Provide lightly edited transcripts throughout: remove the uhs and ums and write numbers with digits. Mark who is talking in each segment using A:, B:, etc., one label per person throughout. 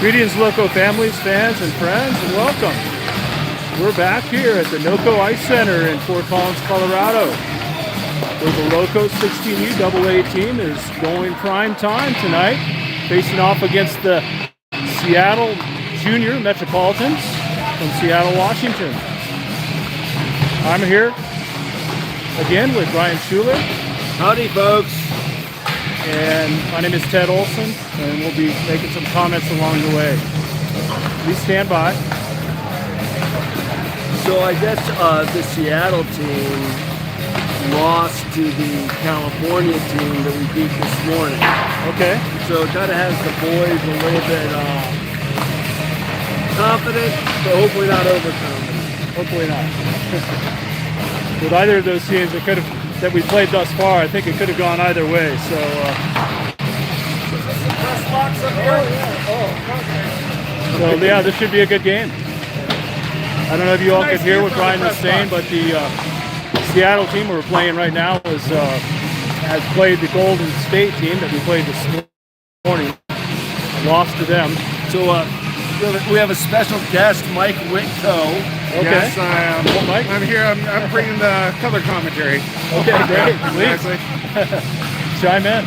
A: Greetings, Loco families, fans, and friends, and welcome. We're back here at the NOCO Ice Center in Fort Collins, Colorado, where the Loco 16U AA team is going prime time tonight, facing off against the Seattle Junior Metropolitans from Seattle, Washington. I'm here again with Brian Schuler.
B: Howdy, folks.
A: And my name is Ted Olson, and we'll be making some comments along the way. Please stand by.
B: So I guess the Seattle team lost to the California team that we beat this morning.
A: Okay.
B: So it kind of has the boys a little bit confident, but hopefully not overconfident.
A: Hopefully not. With either of those teams that we played thus far, I think it could have gone either way. So, yeah, this should be a good game. I don't know if you all could hear what Brian was saying, but the Seattle team we're playing right now has played the Golden State team that we played this morning. Lost to them.
B: So we have a special guest, Mike Whitco.
A: Okay.
C: Yes,
A: Mike?
C: I'm here. I'm bringing the color commentary.
A: Okay, great. Please. Chime in.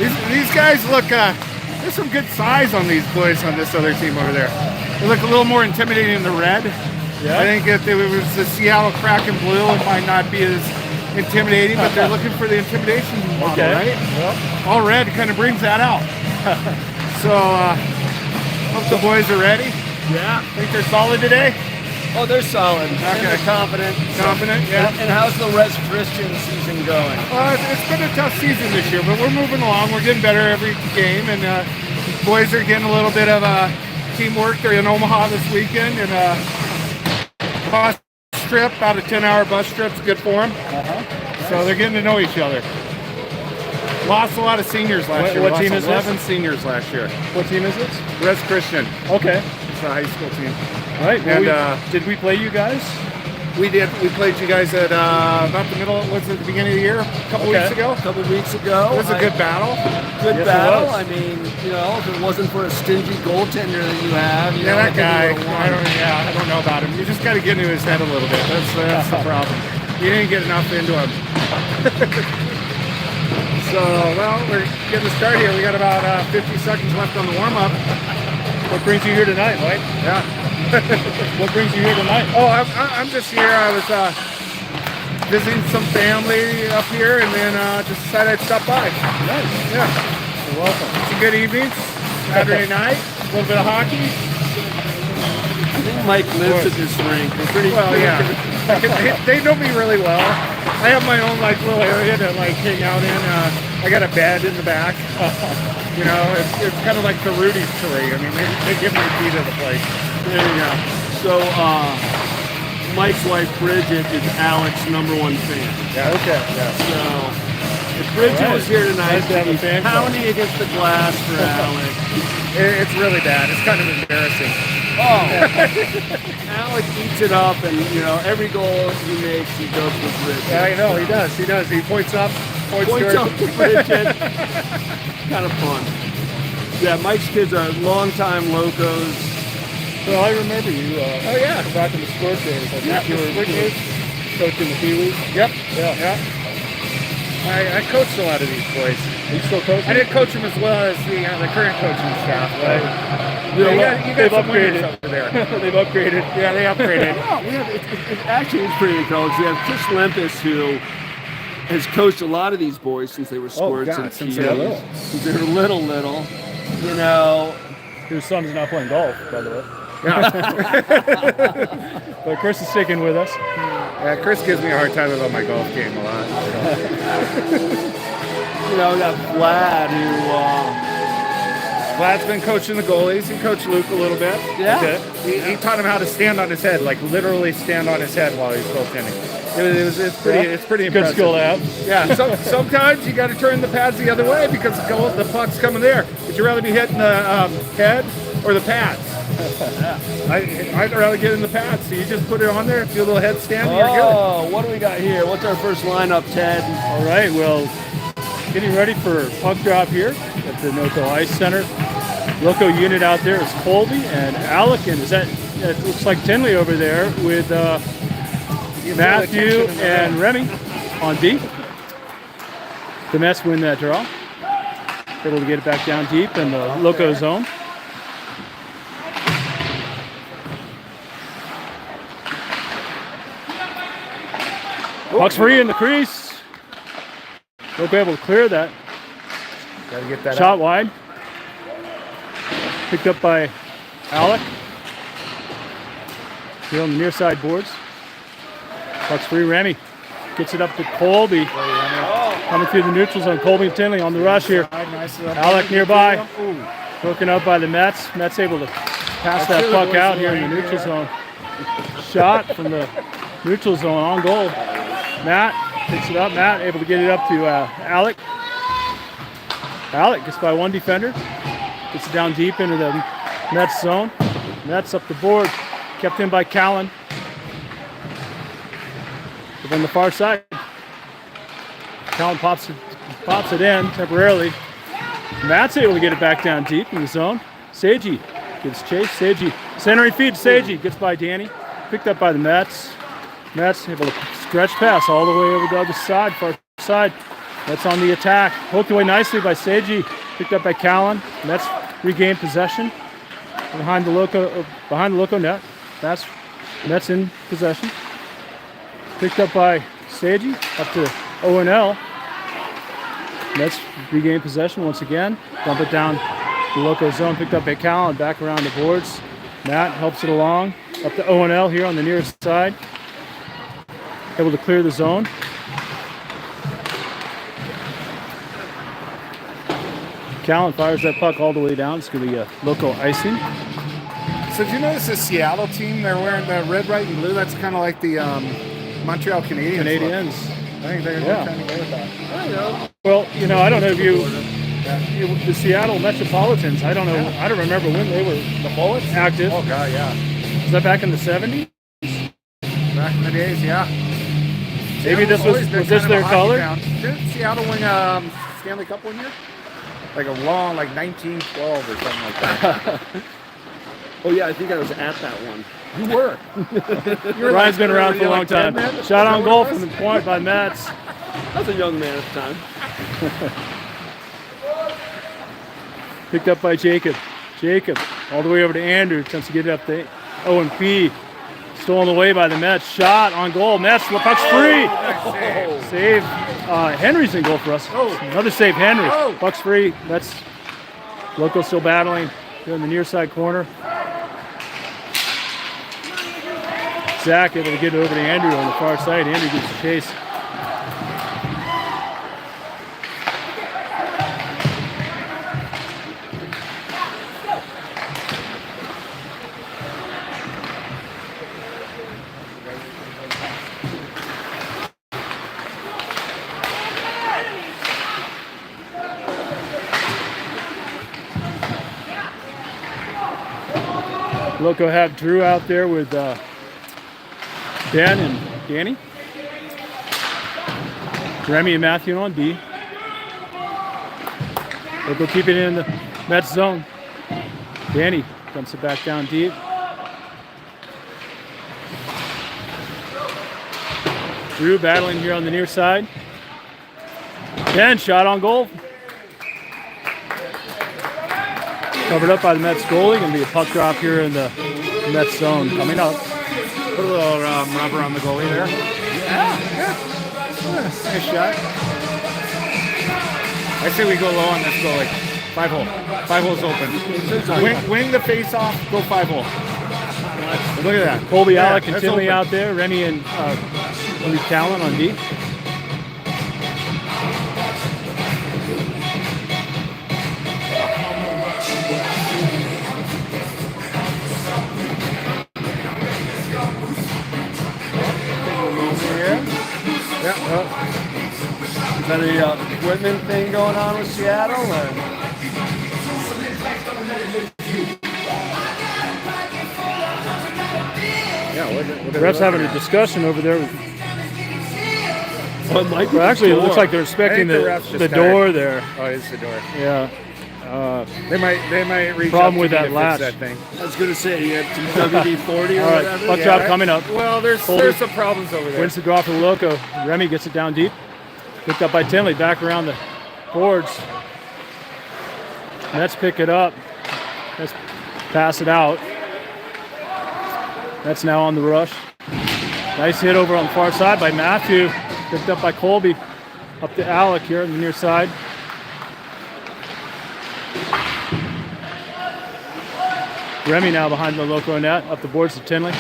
C: These guys look, there's some good size on these boys on this other team over there. They look a little more intimidating in the red.
A: Yeah.
C: I think if it was the Seattle Kraken blue, it might not be as intimidating, but they're looking for the intimidation model,
A: okay.
C: right?
A: Well.
C: All red kind of brings that out. So, hope the boys are ready.
B: Yeah.
C: Think they're solid today?
B: Oh, they're solid.
C: Okay.
B: And they're confident.
C: Confident, yeah.
B: And how's the Res Christian season going?
C: It's been a tough season this year, but we're moving along. We're getting better every game, and boys are getting a little bit of teamwork. They're in Omaha this weekend, and bus trip, about a 10-hour bus trip's good for them.
A: Nice.
C: So they're getting to know each other. Lost a lot of seniors last year.
A: What team is
C: 11 seniors last year.
A: What team is this?
C: Res Christian.
A: Okay.
C: It's a high school team.
A: Right.
C: And
A: did we play you guys?
C: we did. We played you guys at about the middle. Was it the beginning of the year? A couple weeks ago.
B: A couple weeks ago.
C: It was a good battle.
B: Good
A: Yes, it
B: battle.
A: was.
B: I mean, if it wasn't for a stingy goaltender that you have,
C: Yeah, that guy.
B: I
C: I don't know about him. You just got to get into his head a little bit. That's the problem. You didn't get enough into him. So, well, we're getting the start here. We got about 50 seconds left on the warm-up.
A: What brings you here tonight, Mike?
C: Yeah.
A: What brings you here tonight?
C: Oh, I'm just here. I was visiting some family up here, and then just decided I'd stop by.
A: Nice.
C: Yeah.
A: You're welcome.
C: It's a good evening. Saturday night. A little bit of hockey.
B: I think Mike lives at this rink. They're pretty
C: Well, yeah. They know me really well. I have my own little area to hang out in. I got a bed in the back. It's kind of like the Rudy's tree. I mean, they give me a key to the place.
B: There you go. So, Mike's wife Bridget is Alex's #1 fan.
C: Yeah.
A: Okay.
C: Yeah.
B: So, if Bridget was here tonight,
A: Nice to have a
B: she'd be
A: fan club.
B: pounding against the glass for Alex.
C: It's really bad. It's kind of embarrassing.
B: Oh, Alex eats it up, and every goal he makes, he goes with Bridget.
C: Yeah, I know. He does. He does. He points up.
B: Points up to Bridget. Kind of fun. Yeah, Mike's kids are longtime Locos.
A: Well, I remember you.
C: Oh, yeah.
A: Back in the sport days. I think
C: Yeah,
A: you were
C: sport days.
A: coaching the Pee-wees.
C: Yep.
A: Yeah.
C: I coached a lot of these boys.
A: Are you still coaching?
C: I didn't coach them as well as the current coaching staff.
A: Right.
C: You
A: They've
C: got some winners
A: upgraded.
C: over there.
A: They've upgraded.
C: Yeah, they upgraded.
B: No, actually, it's pretty encouraging. We have Chris Lempis, who has coached a lot of these boys since they were squirts
C: God,
B: and
C: since
B: kids.
C: they were little.
B: Since they were little.
A: Your son's not playing golf, by the way.
C: Yeah.
A: But Chris is sticking with us.
C: Yeah, Chris gives me a hard time about my golf game a lot.
B: We got Vlad, who
C: Vlad's been coaching the goalies. He coached Luke a little bit.
B: Yeah.
A: Okay.
C: He taught him how to stand on his head, literally stand on his head while he's goaltending. It's pretty
A: Good
C: impressive.
A: skill to have.
C: Yeah, sometimes you got to turn the pads the other way because the puck's coming there. Would you rather be hitting the head or the pads? I'd rather get in the pads. So you just put it on there, do a little headstand, and you're good.
B: Oh, what do we got here? What's our first lineup, Ted?
A: All right, well, getting ready for puck drop here at the NOCO Ice Center. Loco unit out there is Colby and Alec, and it looks like Tinley over there with Matthew and Remy on D. The Mets win that draw. Able to get it back down deep in the Loco zone. Puck's free in the crease. Loco able to clear that.
C: Gotta get that
A: Shot
C: out.
A: wide. Picked up by Alec. Here on the near side boards. Puck's free. Remy gets it up to Colby. Coming through the neutral zone. Colby and Tinley on the rush here. Alec nearby. Broken up by the Mets. Mets able to pass that puck out here in the neutral zone. Shot from the neutral zone on goal. Matt picks it up. Matt able to get it up to Alec. Alec gets by one defender. Gets it down deep into the Mets zone. Mets up the board. Kept in by Callan. But on the far side, Callan pops it in temporarily. Matt's able to get it back down deep in the zone. Seiji gives chase. Seiji centering feed. Seiji gets by Danny. Picked up by the Mets. Mets able to stretch pass all the way over the other side, far side. Mets on the attack. Poked away nicely by Seiji. Picked up by Callan. Mets regain possession behind the Loco net. That's Mets in possession. Picked up by Seiji up to O&L. Mets regain possession once again. Dump it down the Loco zone. Picked up by Callan. Back around the boards. Matt helps it along up to O&L here on the nearest side. Able to clear the zone. Callan fires that puck all the way down. It's going to be a Loco icing.
C: So did you notice the Seattle team? They're wearing the red, white, and blue. That's kind of like the Montreal Canadiens.
A: Canadians.
C: I think they're trying to go with that.
B: I know.
A: Well, I don't know if the Seattle Metropolitans. I don't know. I don't remember when they were
C: The Bullets?
A: active.
C: Oh, God, yeah.
A: Was that back in the 70s?
C: Back in the days, yeah.
A: Maybe this was
C: Seattle's always been
A: this
C: kind of
A: their
C: a hockey
A: color?
C: town. Didn't Seattle win Stanley Cup one year? Like a long, 1912 or something like that.
B: Oh yeah, I think I was at that one.
C: You were.
A: Ryan's been around for a long time.
C: 10 then?
A: Shot on goal from the point by Mets.
B: I was a young man at the time.
A: Picked up by Jacob. Jacob all the way over to Andrew. Attempts to get it up to O&P. Stolen away by the Mets. Shot on goal. Mets. The puck's free. Save. Henry's in goal for us. Another save, Henry. Puck's free. Mets. Loco still battling here in the near side corner. Zach able to get it over to Andrew on the far side. Andrew gets the chase. Loco have Drew out there with Ben and Danny. Remy and Matthew on D. Loco keep it in the Mets zone. Danny dumps it back down deep. Drew battling here on the near side. Ben shot on goal. Covered up by the Mets goalie. Going to be a puck drop here in the Mets zone coming up.
C: Put a little rubber on the goalie there. Yeah. Nice shot. I say we go low on this goalie. 5 hole. 5 holes open. Wing the face off, go 5 hole. Look at that.
A: Colby, Alec, and
C: that's
A: Tinley
C: open.
A: out there. Remy and Callan on D.
B: Is that a equipment thing going on with Seattle? Or?
A: The refs having a discussion over there.
B: Oh, it might be
A: Well, actually, it
B: the
A: looks
B: door.
A: like they're inspecting
C: I think the refs
A: the
C: just
A: door there.
C: Oh, it's the door.
A: Yeah.
C: They might reach
A: Problem
C: up
A: with
C: to me
A: that
C: to
A: latch.
C: fix that thing.
B: I was going to say, you have some WD-40 or
A: All right,
B: whatever.
A: buck
C: Yeah,
A: job
C: right.
A: coming up.
C: Well, there's some problems over there.
A: Wins the draw for the Loco. Remy gets it down deep. Picked up by Tinley, back around the boards. Mets pick it up. Let's pass it out. That's now on the rush. Nice hit over on the far side by Matthew. Picked up by Colby. Up to Alec here on the near side. Remy now behind the Loco net. Up the boards to Tinley.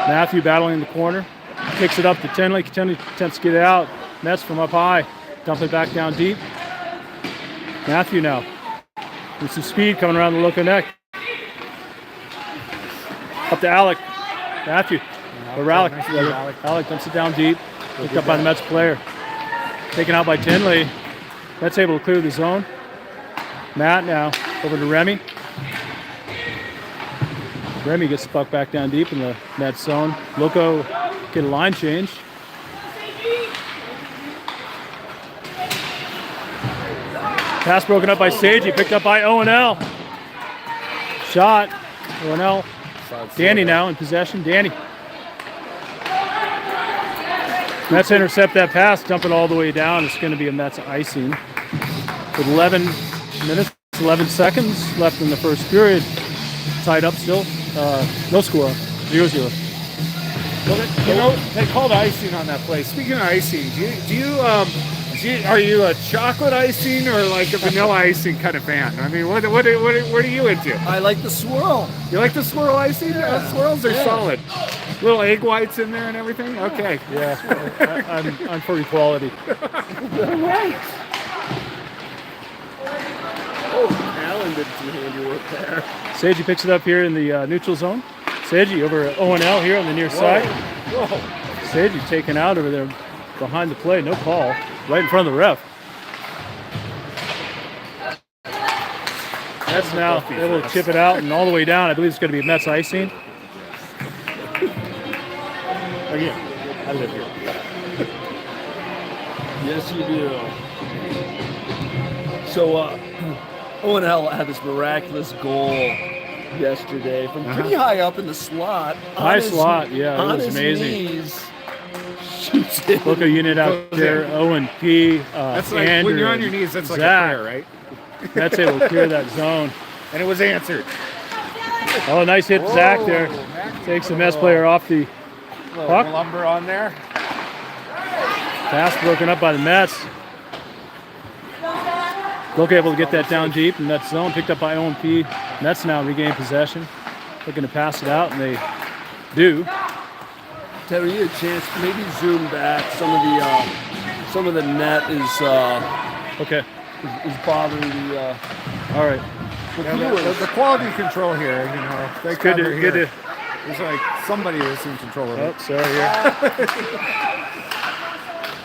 A: Matthew battling in the corner. Kicks it up to Tinley. Tinley attempts to get it out. Mets from up high. Dump it back down deep. Matthew now. With some speed coming around the Loco neck. Up to Alec. Matthew. Or Alec. Alec dumps it down deep. Picked up by the Mets player. Taken out by Tinley. Mets able to clear the zone. Matt now over to Remy. Remy gets the puck back down deep in the Mets zone. Loco get a line change. Pass broken up by Sagey, picked up by O&L. Shot. O&L. Danny now in possession. Danny. Mets intercept that pass, dump it all the way down. It's going to be a Mets icing. With 11 minutes, 11 seconds left in the first period. Tied up still. No score. 0-0.
C: You know, they called icing on that play. Speaking of icing, are you a chocolate icing or like a vanilla icing kind of fan? I mean, what are you into?
B: I like the swirl.
C: You like the swirl icing? Yeah. Swirls are solid. Little egg whites in there and everything? Okay.
A: Yeah, I'm for equality.
B: Oh, Alan did some handiwork there.
A: Sagey picks it up here in the neutral zone. Sagey over at O&L here on the near side.
B: Whoa.
A: Sagey taken out over there behind the play. No call. Right in front of the ref. That's now able to chip it out and all the way down. I believe it's going to be Mets icing.
C: Again, I live here.
B: Yes, you do. So, O&L had this miraculous goal yesterday from pretty high up in the slot.
A: High slot, yeah, it was amazing.
B: Knees, shoots it.
A: Loco unit out there, Owen P.
C: That's like
A: Andrew,
C: when you're on your knees, that's like
A: Zach.
C: a prayer, right?
A: That's able to clear that zone.
C: And it was answered.
A: Oh, nice hit, Zach there. Takes the Mets player off the puck.
C: Lumber on there.
A: Pass broken up by the Mets. Loco able to get that down deep in that zone, picked up by Owen P. Mets now regain possession. Looking to pass it out, and they do.
B: Terry, you had a chance to maybe zoom back. Some of the net is
A: Okay.
B: is bothering the.
A: All right.
C: The quality control here, you know, they
A: Good
C: cover
A: to,
C: here.
A: good to.
C: It's like somebody is in control of it.
A: Oh, sorry. Yeah.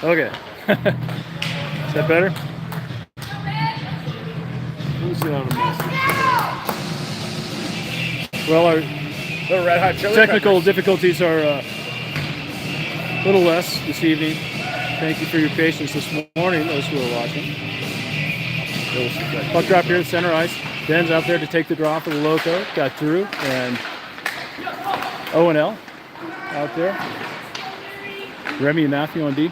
A: Okay. Is that better?
B: Who's it on a message?
A: Well, our
C: The Red Hot Chili
A: technical
C: Peppers.
A: difficulties are a little less this evening. Thank you for your patience this morning, those who are watching. Puck drop here in center ice. Ben's out there to take the draw for the Loco. Got through, and O&L out there. Remy and Matthew on D.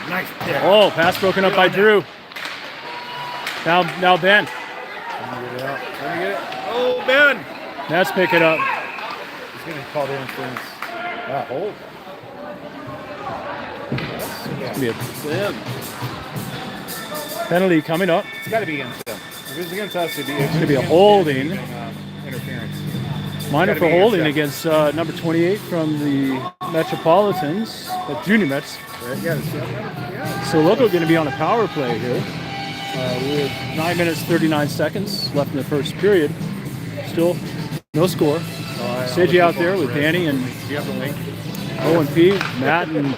C: Nice pick.
A: Oh, pass broken up by Drew. Now Ben.
C: Let me get it. Oh, Ben.
A: Let's pick it up.
C: He's going to call the insurance. Hold.
A: It's gonna be
B: Sam.
A: a penalty coming up.
C: It's got to be against them. If it's against us, it's
A: It's gonna be a holding.
C: Interference.
A: Minor
C: Gotta
A: for
C: be
A: holding
C: against
A: against number 28 from the Metropolitans, Junior Mets.
C: Yeah.
A: So Loco going to be on a power play here. With 9 minutes 39 seconds left in the first period. Still no score. Sagey out there with Danny and
C: Do you have the link?
A: Owen P, Matt and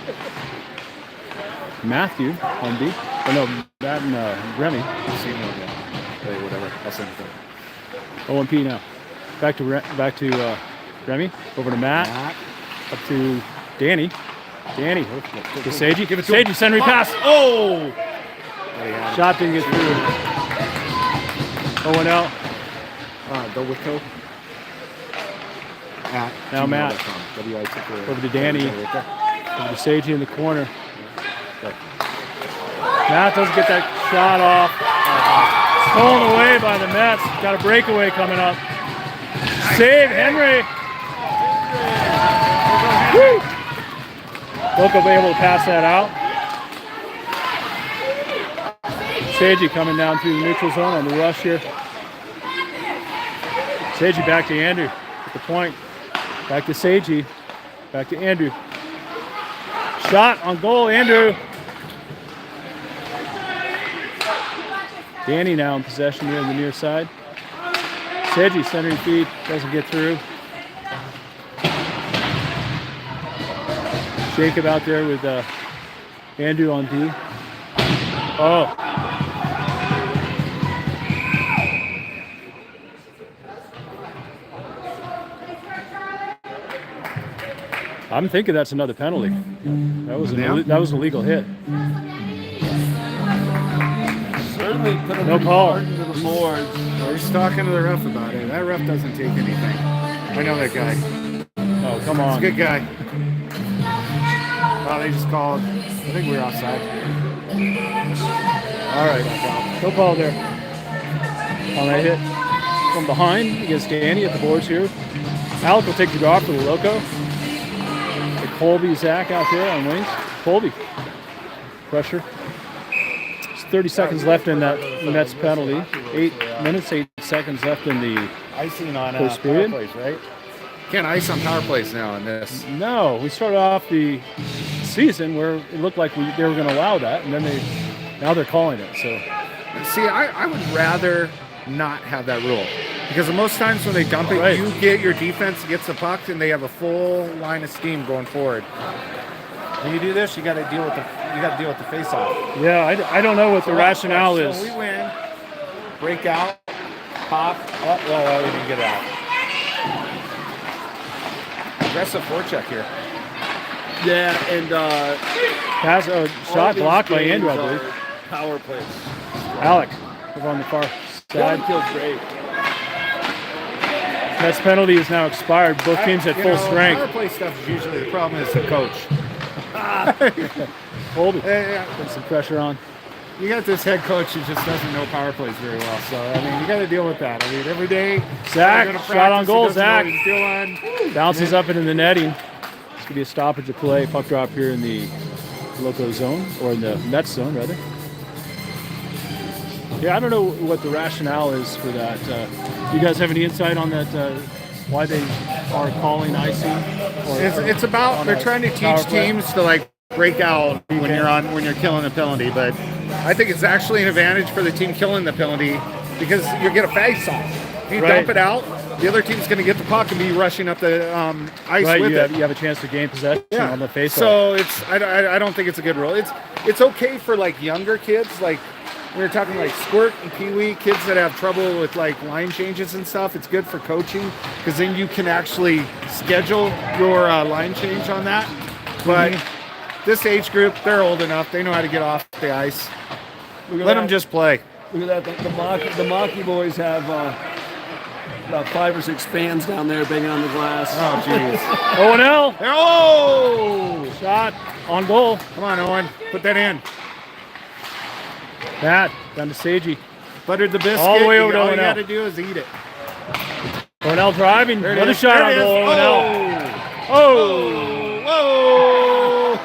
A: Matthew on D. Oh no, Matt and Remy.
C: See no, yeah. Whatever. I'll send it to him.
A: Owen P now. Back to Remy. Over to Matt. Up to Danny. Danny, to Seiji. Give it to Seiji, send repass. Oh! Shot didn't get through. O&L.
C: Go with Coke.
A: Now Matt. Over to Danny. Over to Seiji in the corner. Matt doesn't get that shot off. Stolen away by the Mets. Got a breakaway coming up. Save, Henry. Woo! Loco able to pass that out. Seiji coming down through the neutral zone on the rush here. Seiji back to Andrew at the point. Back to Seiji. Back to Andrew. Shot on goal, Andrew. Danny now in possession here on the near side. Seiji centering feed, doesn't get through. Jacob out there with Andrew on D. Oh. I'm thinking that's another penalty. That was a legal hit.
B: Certainly put him
A: no call.
B: To the boards.
C: We're just talking to the ref about it. That ref doesn't take anything. I know that guy.
A: Oh, come on.
C: He's a good guy. Oh, they just called. I think we were offside.
A: All right. No call there. On that hit from behind against Danny at the boards here. Alec will take the draw for the Loco. Colby, Zach out there on wings. Colby. Pressure. There's 30 seconds left in that Mets penalty. 8 minutes, 8 seconds left in the
C: icing on
A: first
C: power
A: period.
C: plays, right? Can't ice on power plays now in this.
A: No, we started off the season where it looked like they were going to allow that, and then now they're calling it. So,
C: see, I would rather not have that rule because most times when they dump it, you get your defense gets the puck and they have a full line of steam going forward. When you do this, you got to deal with the face-off.
A: Yeah, I don't know what the rationale is.
C: So we win, break out, pop. Oh, well, we didn't get it out. Aggressive forecheck here.
B: Yeah, and
A: pass shot blocked by Andrew, I believe.
B: Power plays.
A: Alec over on the far side.
B: Feels great.
A: Mets penalty is now expired. Both teams at full strength.
C: Power play stuff is usually the problem is the coach.
A: Colby. Put some pressure on.
C: You got this head coach who just doesn't know power plays very well. So, I mean, you got to deal with that. I mean, every day.
A: Zach, shot on goal, Zach.
C: Doing.
A: Bounces up into the netting. It's going to be a stoppage of play. Puck drop here in the Loco zone, or in the Mets zone, rather. Yeah, I don't know what the rationale is for that. You guys have any insight on that, why they are calling icing?
C: It's about, they're trying to teach teams to, like, break out when you're killing a penalty, but I think it's actually an advantage for the team killing the penalty because you get a face-off. If you dump it out, the other team's going to get the puck and be rushing up the ice with it.
A: You have a chance to gain possession on the face-off.
C: So I don't think it's a good rule. It's okay for like younger kids, like we were talking like Squirt and Pee Wee, kids that have trouble with like line changes and stuff. It's good for coaching because then you can actually schedule your line change on that. But this age group, they're old enough. They know how to get off the ice. Let them just play.
B: Look at that. The Maki boys have about 5 or 6 fans down there banging on the glass.
C: Oh, jeez.
A: O&L.
C: Oh!
A: Shot on goal.
C: Come on, Owen. Put that in.
A: Matt, down to Seiji.
C: Buttered the biscuit.
A: All the way over to
C: All
A: O&L.
C: you got to do is eat it.
A: O&L driving. Another shot on goal. O&L.
C: Whoa!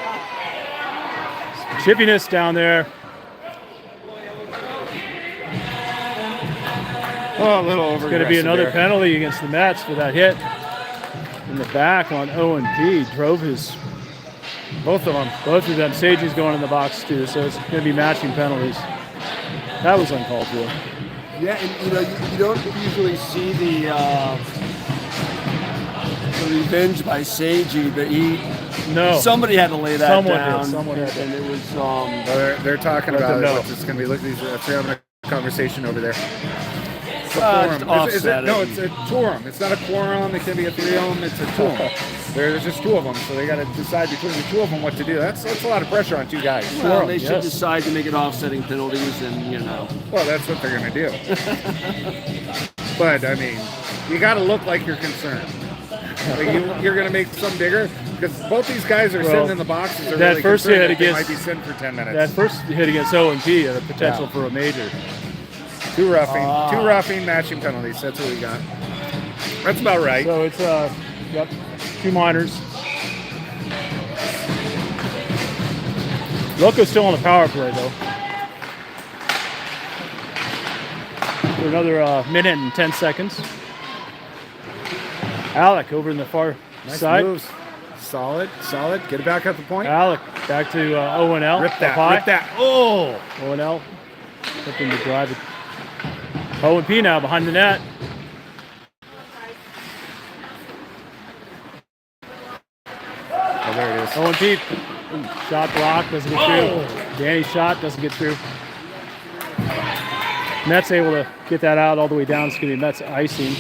A: Chippiness down there.
C: Oh, a little over.
A: It's going to be another penalty against the Mets for that hit in the back on O&P. Drove both of them. Seiji's going in the box too, so it's going to be matching penalties. That was uncalled for.
B: Yeah, and you don't usually see the revenge by Seiji, but somebody had to lay that down.
A: Someone did.
B: And it was
C: they're talking about it. It's going to be. Look, they're having a conversation over there. it's a forum.
B: Offsetting.
C: It's a two-rum. It's not a quorum. It can be a three-rum. It's a two-rum. There's just two of them, so they got to decide between the two of them what to do. That's a lot of pressure on two guys.
B: Well, they should decide to make it offsetting penalties, and
C: Well, that's what they're going to do. But I mean, you got to look like you're concerned. Like you're going to make some bigger because both these guys are sitting in the boxes. Are
A: that
C: really
A: first
C: concerned
A: hit
C: that they
A: against
C: might be sitting for 10 minutes.
A: That first hit against O&P had a potential for a major.
C: Two roughing, matching penalties. That's what we got. That's about right.
A: So it's 2 minors. Loco's still on the power play though. For another minute and 10 seconds. Alec over in the far
C: Nice
A: side.
C: moves. Solid. Get it back at the point.
A: Alec back to O&L.
C: Rip that. Oh!
A: O&L looking to drive it. O&P now behind the net.
C: Oh, there it is.
A: O&P shot block doesn't get through. Danny's shot doesn't get through. Mets able to get that out all the way down. It's going to be Mets icing.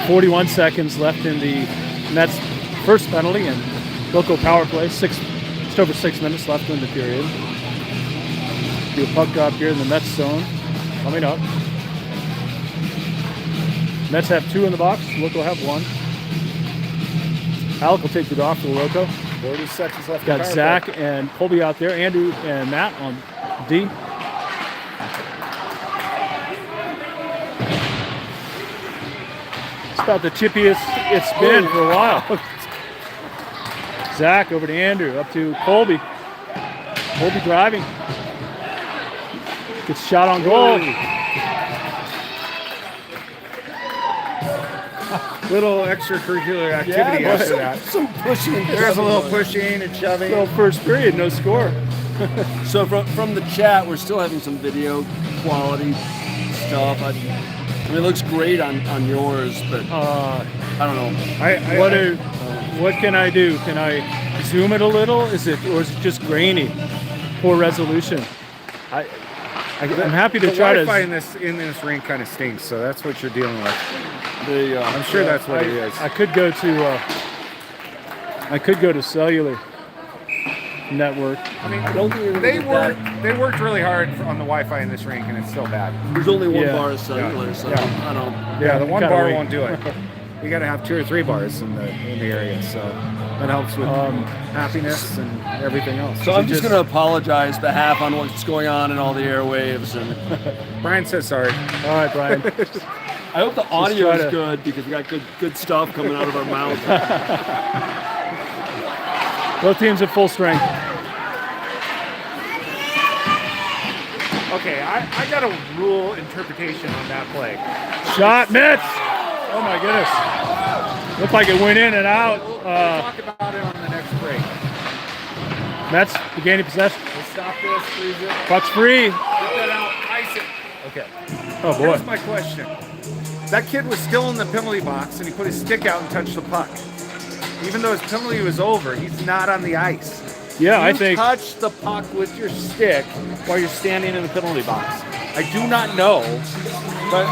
A: 41 seconds left in the Mets' first penalty and Loco power play. Just over 6 minutes left in the period. Do a puck drop here in the Mets zone. Coming up. Mets have 2 in the box. Loco have 1. Alec will take it off for Loco.
C: 40 seconds left.
A: Got Zach and Colby out there. Andrew and Matt on D. It's about the chippiest it's been for a while. Zach over to Andrew, up to Colby. Colby driving. Gets shot on goal.
C: Little extracurricular activity after that.
B: some pushing.
C: There's a little pushing and shoving.
A: Well, first period, no score.
B: So from the chat, we're still having some video quality stuff. I mean, it looks great on yours, but I don't know.
A: What can I do? Can I zoom it a little? Or is it just grainy? Poor resolution. I'm happy to try to.
C: The Wi-Fi in this rink kind of stinks, so that's what you're dealing with. I'm sure that's what it is.
A: I could go to cellular network.
C: I mean, they worked really hard on the Wi-Fi in this rink, and it's still bad.
B: There's only one bar of cellular, so I don't.
C: Yeah, the one bar won't do it. You got to have 2 or 3 bars in the area, so that helps with happiness and everything else.
B: So I'm just going to apologize behalf on what's going on in all the airwaves. And
C: Brian says sorry.
A: All right, Brian.
B: I hope the audio is good because we got good stuff coming out of our mouths.
A: Both teams at full strength.
C: Okay, I got a rule interpretation on that play.
A: Shot, Mets! Oh my goodness. Looked like it went in and out.
C: We'll talk about it on the next break.
A: Mets regaining possession.
C: We'll stop this, freeze it.
A: Puck's free.
C: Get that out, ice it. Okay.
A: Oh boy.
C: Here's my question. That kid was still in the penalty box and he put his stick out and touched the puck. Even though his penalty was over, he's not on the ice.
A: Yeah, I
C: You
A: think.
C: touch the puck with your stick while you're standing in the penalty box. I do not know, but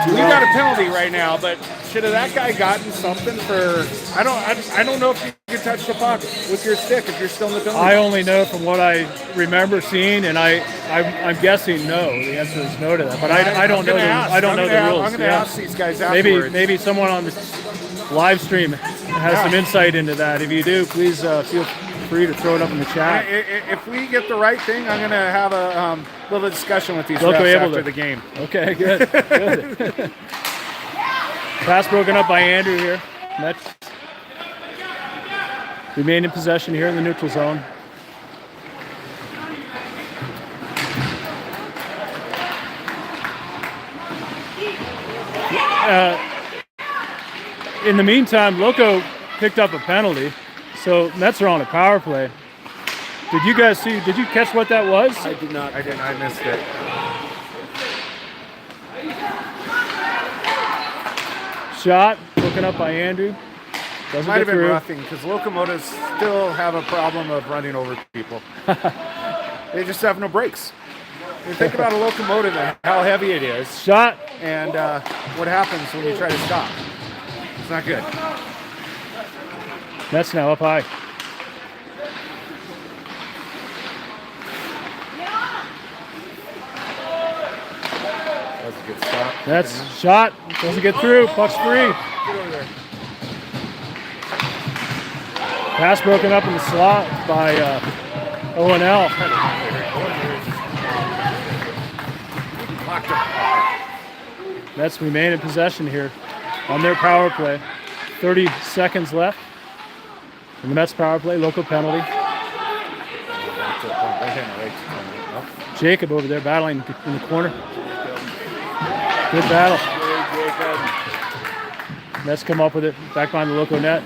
C: we got a penalty right now. But should have that guy gotten something for? I don't know if you can touch the puck with your stick if you're still in the penalty box.
A: I only know from what I remember seeing, and I'm guessing no. The answer is no to that. But I don't know. I don't know the rules.
C: I'm going to ask these guys afterwards.
A: Maybe someone on the live stream has some insight into that. If you do, please feel free to throw it up in the chat.
C: If we get the right thing, I'm going to have a little discussion with these
A: Loco
C: refs
A: able
C: after
A: to-
C: the game.
A: Okay, good. Good. Pass broken up by Andrew here. Mets remain in possession here in the neutral zone. In the meantime, Loco picked up a penalty, so Mets are on a power play. Did you guys see? Did you catch what that was?
B: I did not.
C: I didn't. I missed it.
A: Shot broken up by Andrew. Doesn't
C: Might
A: get
C: have been
A: through.
C: roughing because Locomotives still have a problem of running over people. They just have no brakes. You think about a locomotive and how heavy it is.
A: Shot
C: and what happens when you try to stop. It's not good.
A: Mets now up high.
C: That's a good stop.
A: That's shot. Doesn't get through. Puck's free.
C: Get over there.
A: Pass broken up in the slot by O&L. Mets remain in possession here on their power play. 30 seconds left in the Mets power play. Loco penalty. Jacob over there battling in the corner. Good battle. Mets come up with it back behind the Loco net.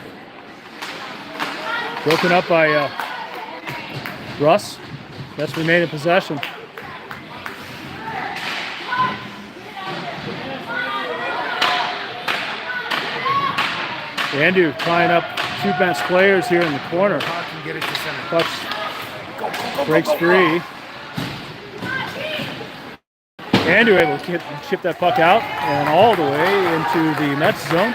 A: Broken up by Russ. Mets remain in possession. Andrew tying up two Mets players here in the corner.
C: Get it to center.
A: Puck breaks free. Andrew able to chip that puck out and all the way into the Mets zone.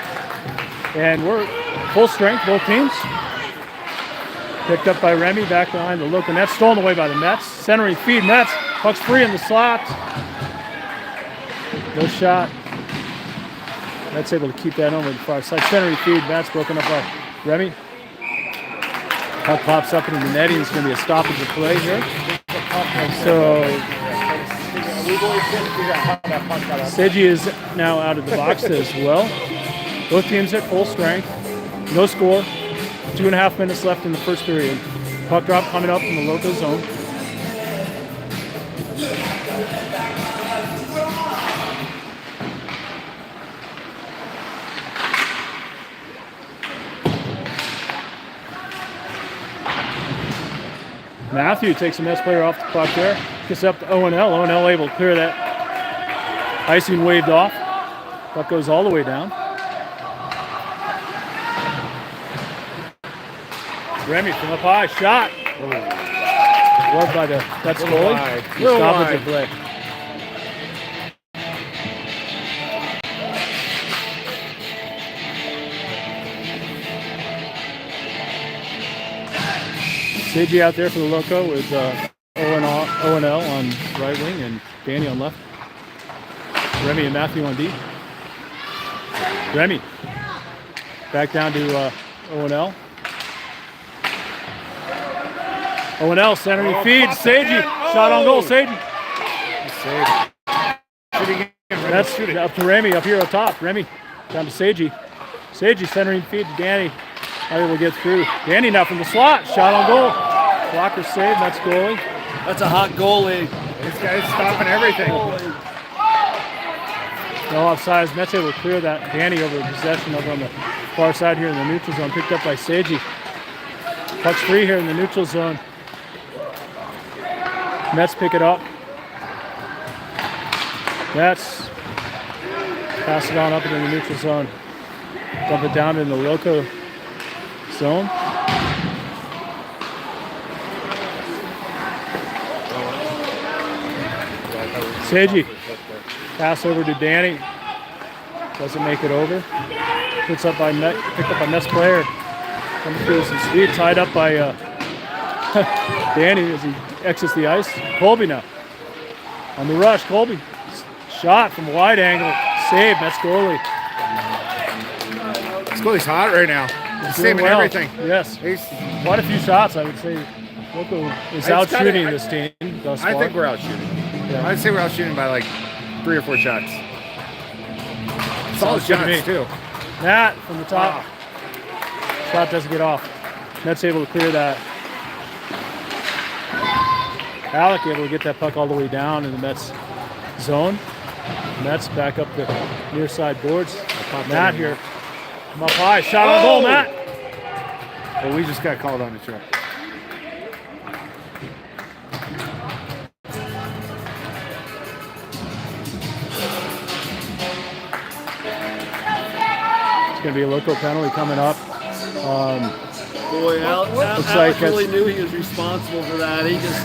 A: And we're full strength, both teams. Picked up by Remy back behind the Loco net. Stolen away by the Mets. Centering feed Mets. Puck's free in the slot. No shot. Mets able to keep that over the far side. Centering feed Mets broken up by Remy. Puck pops up into the netting. It's going to be a stoppage of play here. So Seiji is now out of the box as well. Both teams at full strength. No score. 2.5 minutes left in the first period. Puck drop coming up from the Loco zone. Matthew takes a Mets player off the puck there. Gets up to O&L. O&L able to clear that. Icing waved off. Puck goes all the way down. Remy from up high, shot. Ward by the Mets goalie. Stoppage of play. Seiji out there for the Loco with O&L on right wing and Danny on left. Remy and Matthew on D. Remy back down to O&L. O&L centering feed. Seiji shot on goal. Seiji. That's up to Remy up here on top. Remy down to Seiji. Seiji centering feed to Danny. Not able to get through. Danny now from the slot. Shot on goal. Blocker save. That's goalie.
B: That's a hot goalie.
C: This guy's stopping everything.
A: No offsides. Mets able to clear that. Danny over possession over on the far side here in the neutral zone. Picked up by Seiji. Puck's free here in the neutral zone. Mets pick it up. Mets pass it on up into the neutral zone. Dump it down in the Loco zone. Seiji pass over to Danny. Doesn't make it over. Puts up by picked up by Mets player. Coming through some speed, tied up by Danny as he exits the ice. Colby now on the rush. Colby shot from wide angle. Save. That's goalie.
C: This goalie's hot right now. He's saving
A: well.
C: everything.
A: Yes. Quite a few shots, I would say. Loco is out shooting this team thus far.
C: I think we're out shooting. Yeah. I'd say we're out shooting by like 3 or 4 shots. Solid shots too.
A: Matt from the top. Shot doesn't get off. Mets able to clear that. Alec able to get that puck all the way down in the Mets zone. Mets back up the near side boards. Matt here. Come up high. Shot on goal, Matt.
C: Well, we just got called on the trip.
A: It's going to be a Loco penalty coming up.
B: Boy, Alex
A: like
B: really knew he was responsible for that. He just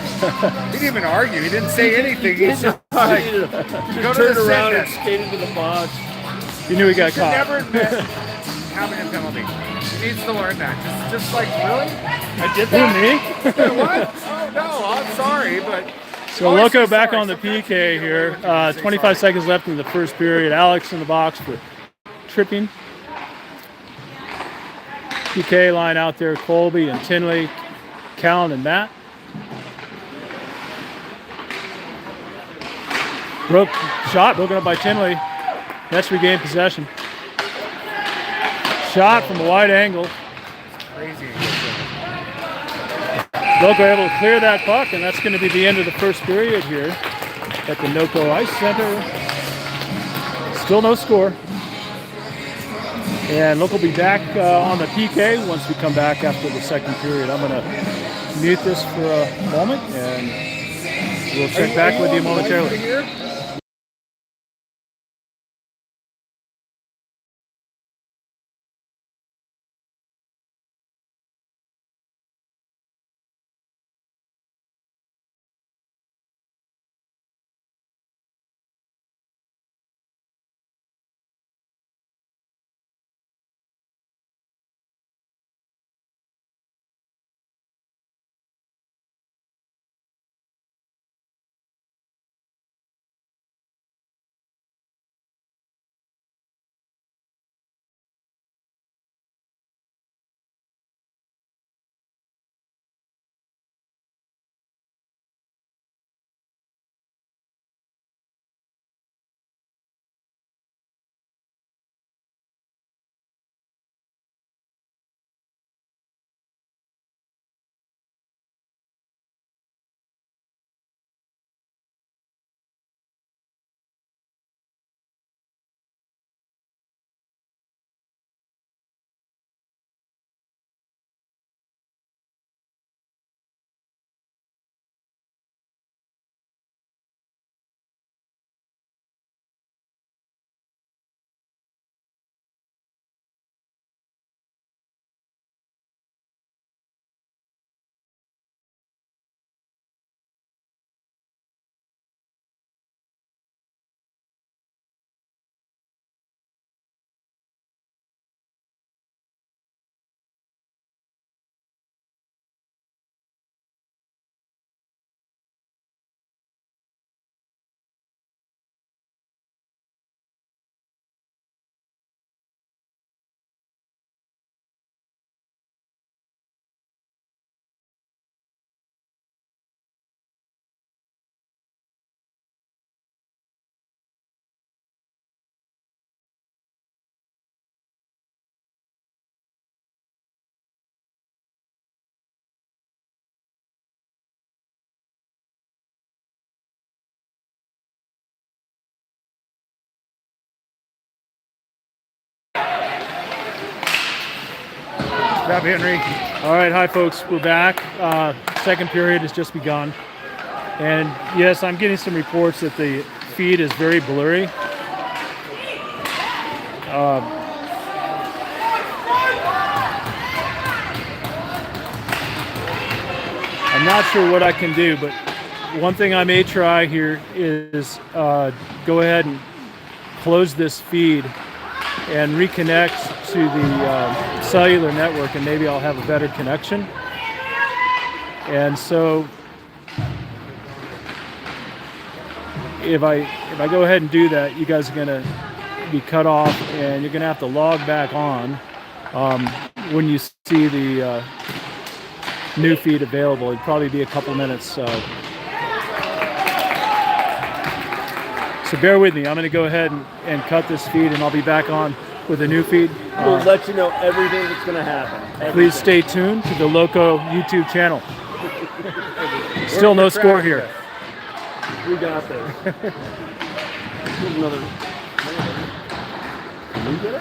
C: He didn't even argue. He didn't say anything. He just
B: just
C: like,
B: turned around and skated to the box.
A: You knew he got
C: should
A: caught.
C: never admit having a penalty. He needs to learn that. Just like, really? I did that?
A: Who, me?
C: What? Oh, no, I'm sorry, but...
A: So Loco back on the PK here. 25 seconds left in the first period. Alex in the box for tripping. PK line out there, Colby and Tinley, Callan and Matt. Broken up by Tinley. Nets regain possession. Shot from a wide angle.
C: Crazy.
A: Loco able to clear that puck, and that's going to be the end of the first period here at the NOCO Ice Center. Still no score. And Loco will be back on the PK once we come back after the second period. I'm going to mute this for a moment, and we'll check back with you momentarily.
C: Good job, Henry.
A: All right, hi folks, we're back. Second period has just begun. And yes, I'm getting some reports that the feed is very blurry. I'm not sure what I can do, but one thing I may try here is go ahead and close this feed and reconnect to the cellular network, and maybe I'll have a better connection. And so if I go ahead and do that, you guys are going to be cut off, and you're going to have to log back on when you see the new feed available. It'd probably be a couple minutes. So bear with me. I'm going to go ahead and cut this feed, and I'll be back on with a new feed.
B: We'll let you know everything that's going to happen.
A: Please stay tuned to the Loco YouTube channel. Still no score here.
B: We got this. Here's another. Can we get it?